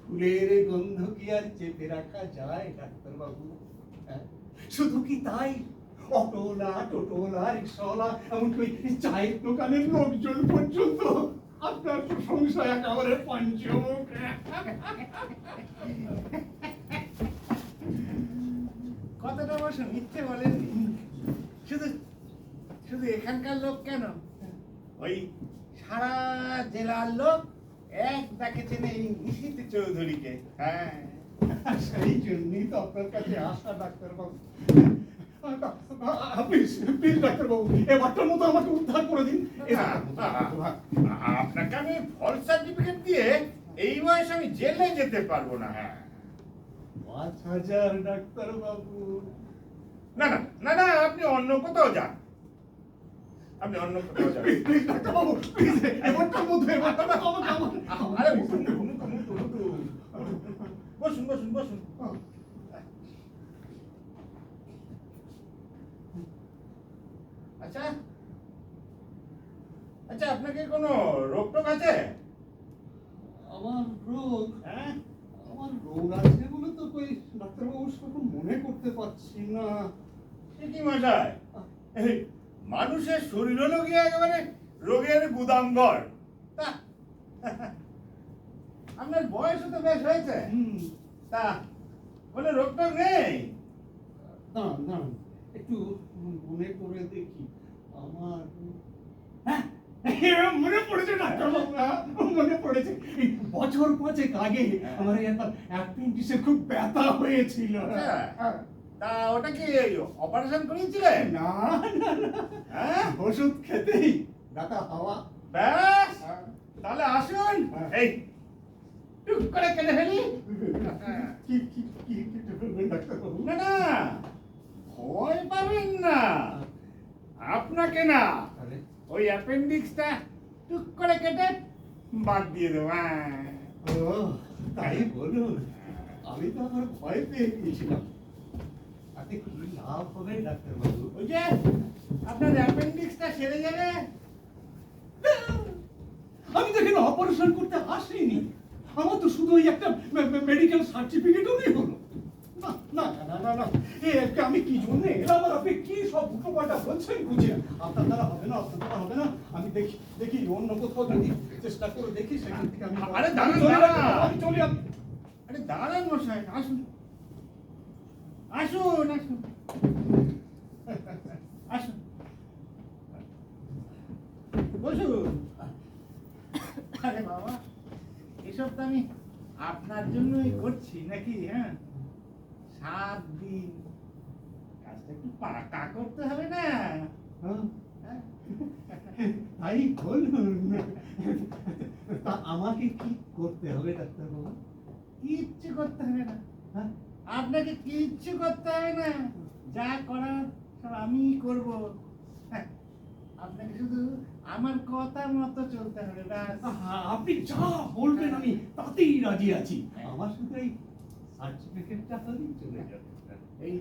ফুলের গন্ধ কি আর চেপে রাখা যায় ডাক্তারবাবু? হ্যাঁ? শুধু কি তাই, অটোওয়ালা টোটোওয়ালা রিক্সাওয়ালা এমনকি ওই চায়ের দোকানের লোকজন পর্যন্ত আপনার প্রশংসায় একেবারে পঞ্চমুখ। কথাটা অবশ্য মিথ্যে বলেননি। শুধু শুধু এখানকার লোক কেন, ওই সারা জেলার লোক এক ডাকে চেনে এই নিশীথ চৌধুরীকে। হ্যাঁ, সেই জন্যই তো আপনার কাছে আসা ডাক্তারবাবু। প্লিজ প্লিজ ডাক্তারবাবু, এবারটার মতো আমাকে উদ্ধার করে দিন। আপনাকে আমি ফলস সার্টিফিকেট দিয়ে এই বয়সে আমি জেলে যেতে পারবো না। হ্যাঁ, ৫,০০০ ডাক্তারবাবু। না না না না, আপনি অন্য কোথাও যান, আপনি অন্য কোথাও যান। প্লিজ ডাক্তারবাবু, প্লিজ এবারটার মধ্যে আরে বসুন বসুন বসুন বসুন। আচ্ছা আচ্ছা, আপনাকে কোনো রোগ টোগ আছে? আমার রোগ, হ্যাঁ, আমার রোগ আছে বলে তো কই ডাক্তারবাবু সেরকম মনে করতে পারছি না। সে কি মশাই, এই মানুষের শরীর হলো গিয়ে একেবারে রোগের গুদামঘর। তা আপনার বয়সও তো বেশ হয়েছে, তা বলে রোগ টোগ নেই? দাঁড়ান দাঁড়ান, একটু মনে করে দেখি। আমার হ্যাঁ, মনে পড়েছে ডাক্তারবাবু, মনে পড়েছে। এই বছর ৫ আগে আমার একবার অ্যাপেন্ডিক্সে খুব ব্যথা হয়েছিল। আচ্ছা, তা ওটা কি অপারেশন করিয়েছিলেন? না না না, হ্যাঁ, ওষুধ খেতেই ব্যথা হওয়া। ব্যাস, তাহলে আসুন, এই টুক করে কেটে ফেলি। কি কি কি কি বলবেন ডাক্তারবাবু? না না, ভয় পাবেন না, আপনাকে না, আরে, ওই অ্যাপেন্ডিক্সটা টুক করে কেটে বাদ দিয়ে দেবো। ও তাই বলুন, আমি তো আমার ভয় পেয়ে গিয়েছিলাম। তাতে কি লাভ হবে ডাক্তারবাবু? ওই যে আপনার অ্যাপেন্ডিক্সটা সেরে যাবে। আমি তো এখানে অপারেশন করতে আসিনি, আমার তো শুধু ওই একটা মেডিকেল সার্টিফিকেট হলেই হলো। না না না না না, আমি কি জন্য এলাম আর আপনি কি সব উল্টোপাল্টা বলছেন বুঝে? আপনার দ্বারা হবে না, আপনার দ্বারা হবে না। আমি দেখি দেখি অন্য কোথাও যদি চেষ্টা করে দেখি সেখান থেকে আমি। আরে দাঁড়ান, আমি চলে যাবো। আরে দাঁড়ান মশাই, আসুন আসুন আসুন আসুন, বসুন। আরে বাবা, এসব তো আমি আপনার জন্যই করছি নাকি? হ্যাঁ, 7 দিন কাজটা একটু পাকা করতে হবে না? হ্যাঁ, হ্যাঁ? তাই বলুন। তা আমাকে কি করতে হবে ডাক্তারবাবু? কিচ্ছু করতে হবে না, হ্যাঁ, আপনাকে কিচ্ছু করতে হবে না, যা করার সব আমিই করবো। হ্যাঁ, আপনাকে শুধু আমার কথা মতো চলতে হবে, ব্যাস। আপনি যা বলবেন আমি তাতেই রাজি আছি। আমার শুধু এই সার্টিফিকেটটা হলেই চলে যাবে। এই